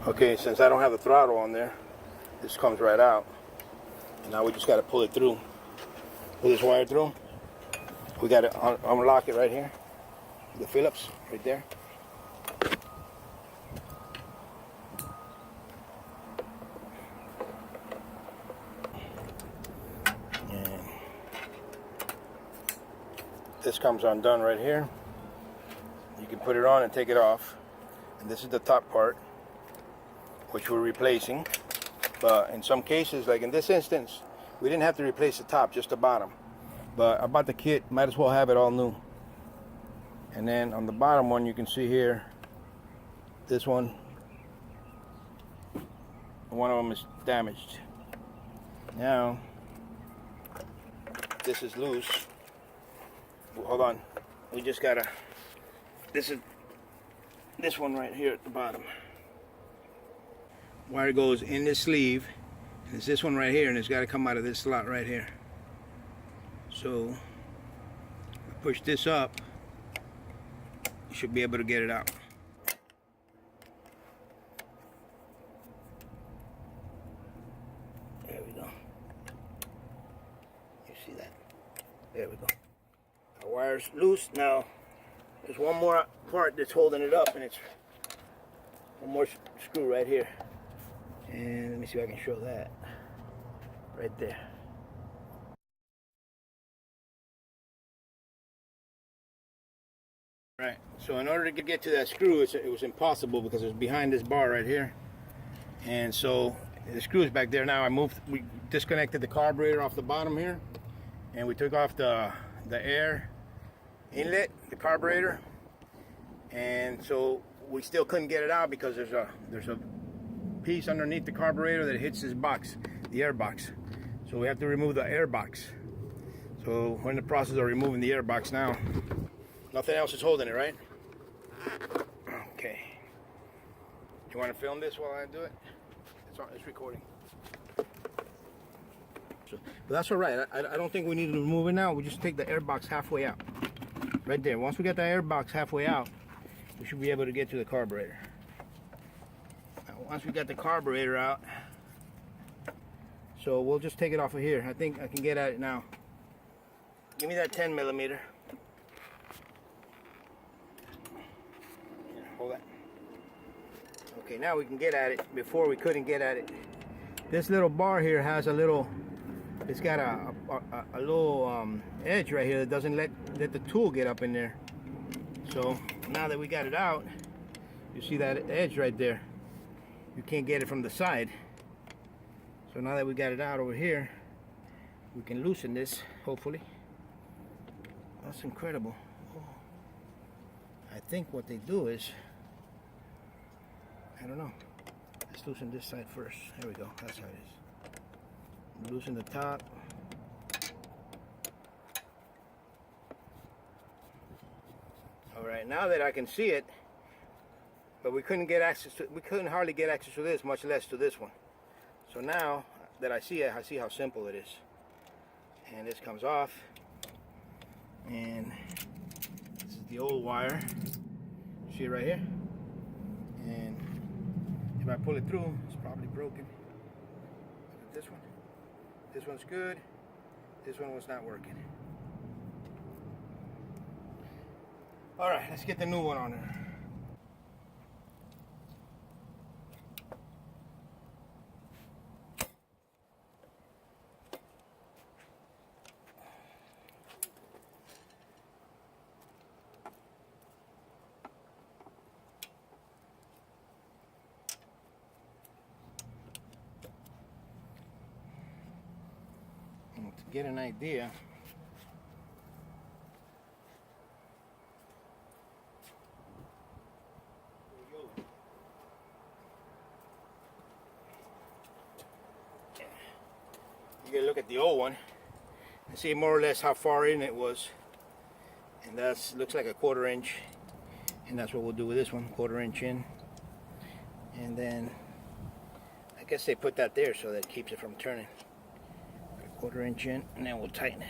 Okay, since I don't have the throttle on there, this comes right out. And now we just got to pull it through. Pull this wire through. We got to unlock it right here. The Phillips right there. And this comes undone right here. You can put it on and take it off. And this is the top part, which we're replacing. But in some cases, like in this instance, we didn't have to replace the top, just the bottom. But I bought the kit, might as well have it all new. And then on the bottom one, you can see here, this one of them is damaged. Now, this is loose. Well, hold on, we just gotta, this one right here at the bottom. Wire goes in this sleeve, and it's this one right here, and it's got to come out of this slot right here. So I push this up, you should be able to get it out. There we go. You see that? There we go. Our wire's loose. Now there's one more part that's holding it up, and it's one more screw right here. And let me see if I can show that. Right there. Right, so in order to get to that screw, it was impossible because it was behind this bar right here. And so the screw is back there now. We disconnected the carburetor off the bottom here, and we took off the air inlet, the carburetor. And so we still couldn't get it out because there's a piece underneath the carburetor that hits this box, the air box. So we have to remove the air box. So we're in the process of removing the air box now. Nothing else is holding it, right? Okay. You want to film this while I do it? It's recording. But that's all right. I don't think we need to remove it now. We just take the air box halfway out. Right there. Once we get the air box halfway out, we should be able to get to the carburetor. Now, once we got the carburetor out, so we'll just take it off of here. I think I can get at it now. Give me that 10 millimeter. Hold that. Okay, now we can get at it. Before we couldn't get at it. This little bar here has a little, it's got a little edge right here that doesn't let the tool get up in there. So now that we got it out, you see that edge right there. You can't get it from the side. So now that we got it out over here, we can loosen this, hopefully. That's incredible. I think what they do is, I don't know. Let's loosen this side first. There we go. That's how it is. Loosen the top. All right, now that I can see it, but we couldn't get access to, we couldn't hardly get access to this, much less to this one. So now that I see it, I see how simple it is. And this comes off, and this is the old wire. See it right here? And if I pull it through, it's probably broken. Look at this one. This one's good. This one was not working. All right, let's get the new one on there. To get an idea, you can look at the old one and see more or less how far in it was, and that's looks like a 1/4 inch, and that's what we'll do with this one, 1/4 inch in. And then I guess they put that there so that it keeps it from turning. 1/4 inch in, and then we'll tighten it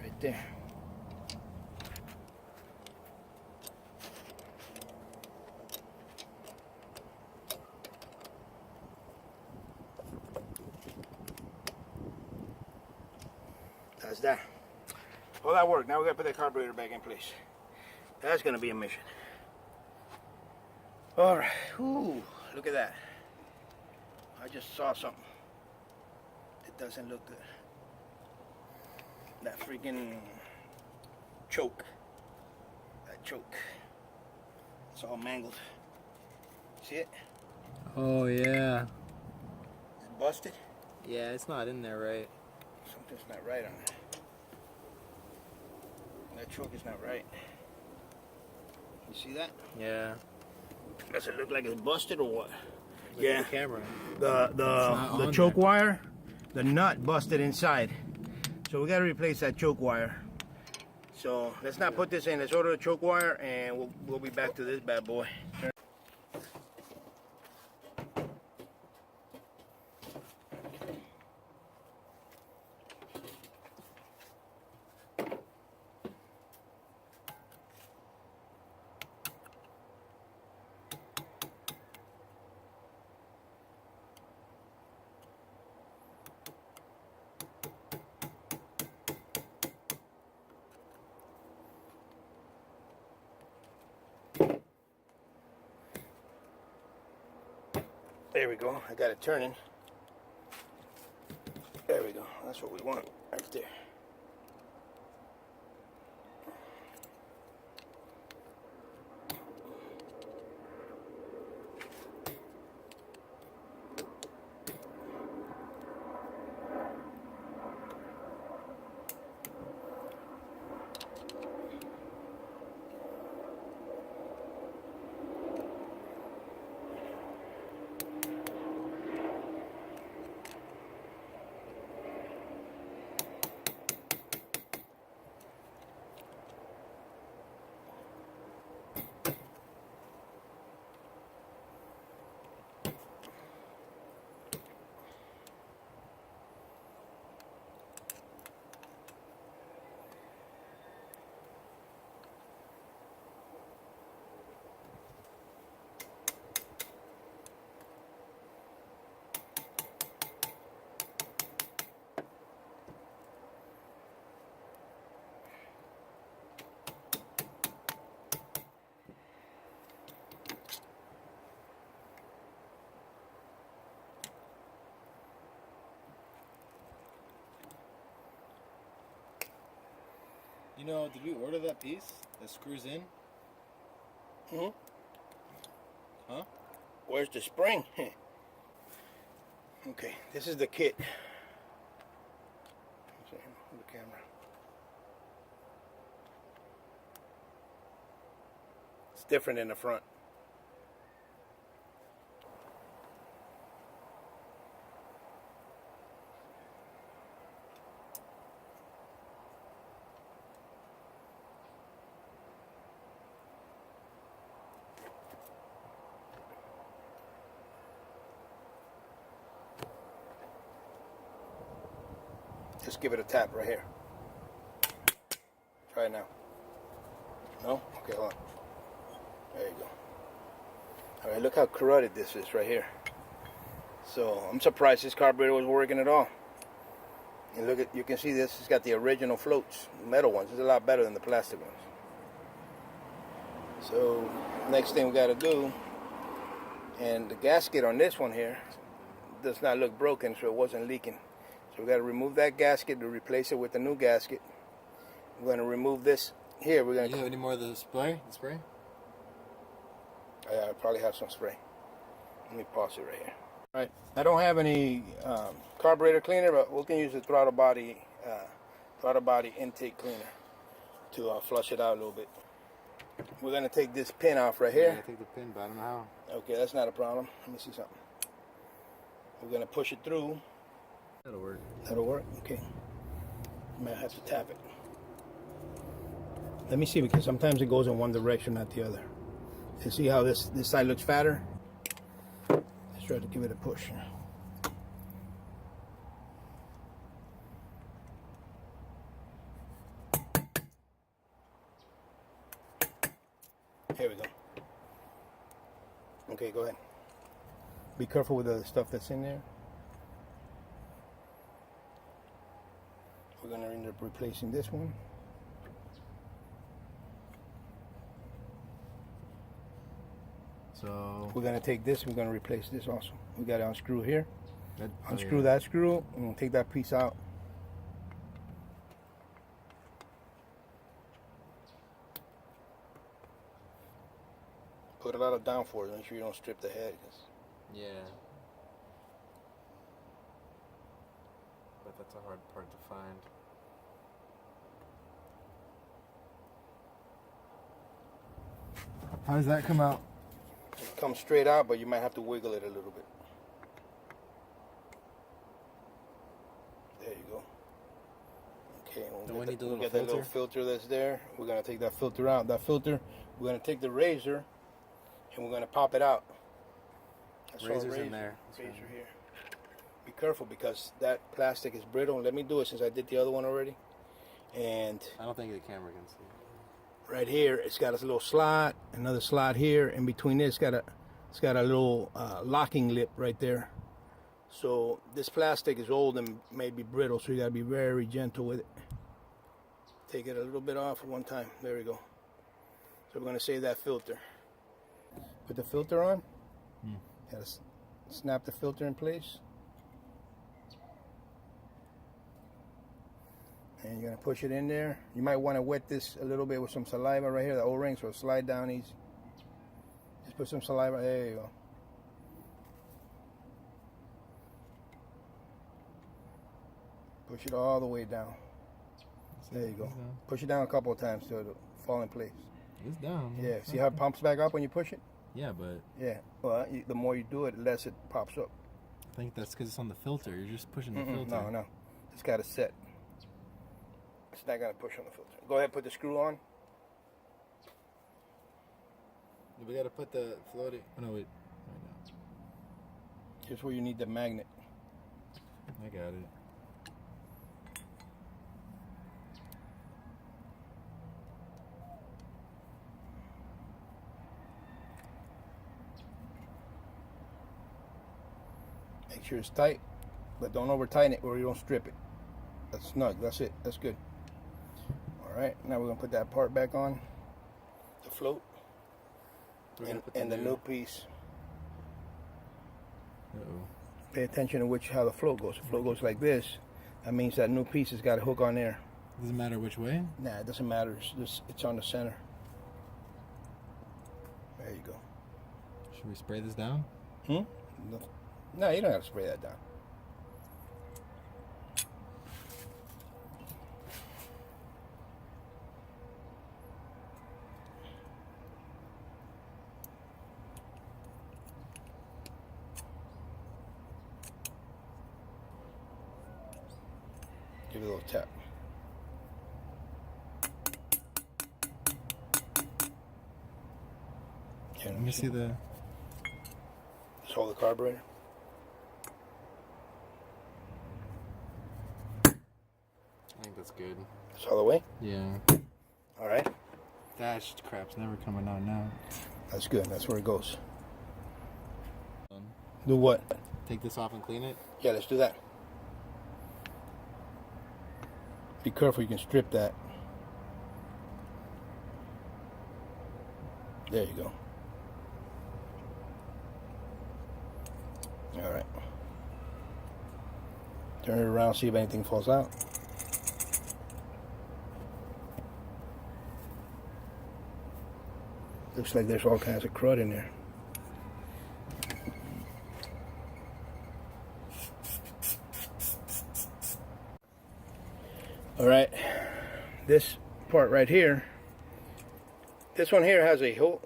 right there. That's that. All that work. Now we gotta put that carburetor back in place. That's gonna be a mission. All right. Ooh, look at that. I just saw something. It doesn't look good. That freaking choke. That choke. It's all mangled. See it? Oh yeah. It's busted. Yeah, it's not in there right. Something's not right on it. That choke is not right. You see that? Yeah. Does it look like it's busted or what? Look yeah. at the camera. The choke wire, the nut busted inside. So we gotta replace that choke wire. So let's not put this in. Let's order the choke wire and we'll be back to this bad boy. There we go. I got it turning. There we go. That's what we want right there. You know, did we order that piece that screws in? Mm-hmm. Huh? Where's the spring? Okay, this is the kit. The camera. It's different in the front. Just give it a tap right here. Try it now. No? Okay, hold on. There you go. Alright, look how corroded this is right here. So, I'm surprised this carburetor was working at all. And look at, you can see this, it's got the original floats, metal ones. It's a lot better than the plastic ones. So, next thing we gotta do, and the gasket on this one here does not look broken, so it wasn't leaking. So we got to remove that gasket to replace it with a new gasket. We're going to remove this here. We're going to. You have any more of the spray? The spray? I probably have some spray. Let me pause it right here. All right. I don't have any carburetor cleaner, but we can use the throttle body intake cleaner to flush it out a little bit. We're going to take this pin off right here. Yeah, take the pin, but I don't know how. Okay, that's not a problem. Let me see something. We're going to push it through. That'll work. That'll work? Okay. Might have to tap it. Let me see, because sometimes it goes in one direction, not the other. You see how this side looks fatter? Let's try to give it a push. Here we go. Okay, go ahead. Be careful with the stuff that's in there. We're going to end up replacing this one. So We're gonna take this, we're gonna replace this also. We gotta unscrew here, that, unscrew that screw, and we'll take that piece out. Put a lot of downforce, make sure you don't strip the head. Yeah. But that's a hard part to find. How does that come out? It comes straight out, but you might have to wiggle it a little bit. There you go. Okay, Don't we need the we'll little get that little filter that's there. We're gonna take that filter out. That filter, we're gonna take the razor and we're gonna pop it out. That's our Razor's in there. Razor here. Be careful because that plastic is brittle. Let me do it since I did the other one already. And I don't think the camera can see. right here, it's got a little slot, another slot here. In between this, it's got a little locking lip right there. So this plastic is old and may be brittle, so you gotta be very gentle with it. Take it a little bit off at one time. There we go. So we're gonna save that filter. Put the filter on. Gotta snap the filter in place. And you're gonna push it in there. You might want to wet this a little bit with some saliva right here, the O-ring, so it'll slide down easy. Just put some saliva, there you go. Push it all the way down. There you go. Push it down a couple of times so it'll fall in place. It's down. Yeah, see how it pumps back up when you push it? Yeah, but Yeah, well, the more you do it, the less it pops up. I think that's because it's on the filter. You're just pushing the filter. No. It's got to set. It's not going to push on the filter. Go ahead, put the screw on. We gotta put the floating. Oh, no, wait. Right now. Here's where you need the magnet. I got it. Make sure it's tight, but don't over tighten it or you don't strip it. That's snug. That's it. That's good. All right. Now we're gonna put that part back on the float and the new piece. Pay attention to how the float goes. If the float goes like this, that means that new piece has got a hook on there. Doesn't matter which way? Nah, it doesn't matter. It's on the center. There you go. Should we spray this down? No, you don't have to spray that down. Give it a little tap. Let me see the... Just hold the carburetor. I think that's good. That's all the way? Yeah. All right. That crap's never coming on now. That's good. That's where it goes. Do what? Take this off and clean it? Yeah, let's do that. Be careful, you can strip that. There you go. All right. Turn it around, see if anything falls out. Looks like there's all kinds of crud in there. All right, this part right here, this one here has a hole.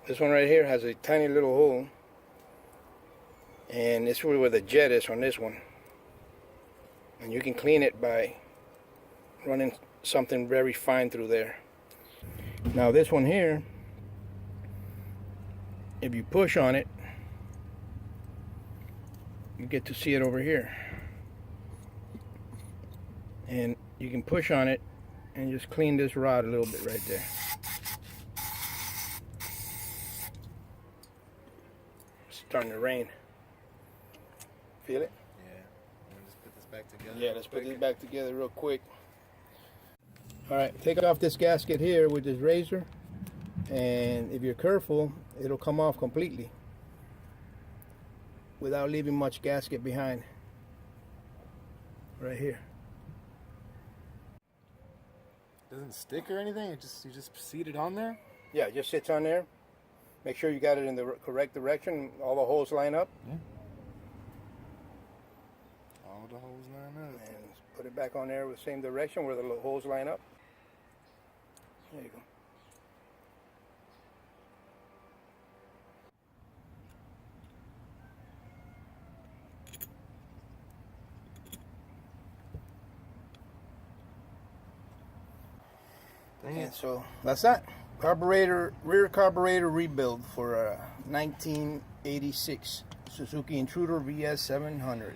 This one right here has a tiny little hole. And this is where the jet is on this one. And you can clean it by running something very fine through there. Now this one here, if you push on it, you get to see it over here. And you can push on it and just clean this rod a little bit right there. It's starting to rain. Feel it? Yeah. I'm gonna just put this back together. Yeah, let's put this back together real quick. All right, take off this gasket here with this razor, and if you're careful, it'll come off completely without leaving much gasket behind. Right here. Doesn't stick or anything. You just seat it on there. Yeah, it just sits on there. Make sure you got it in the correct direction. All the holes line up. Yeah. All the holes line up. And put it back on there with the same direction where the little holes line up. There you go. And so that's that. Carburetor, rear carburetor rebuild for a 1986 Suzuki Intruder vs700.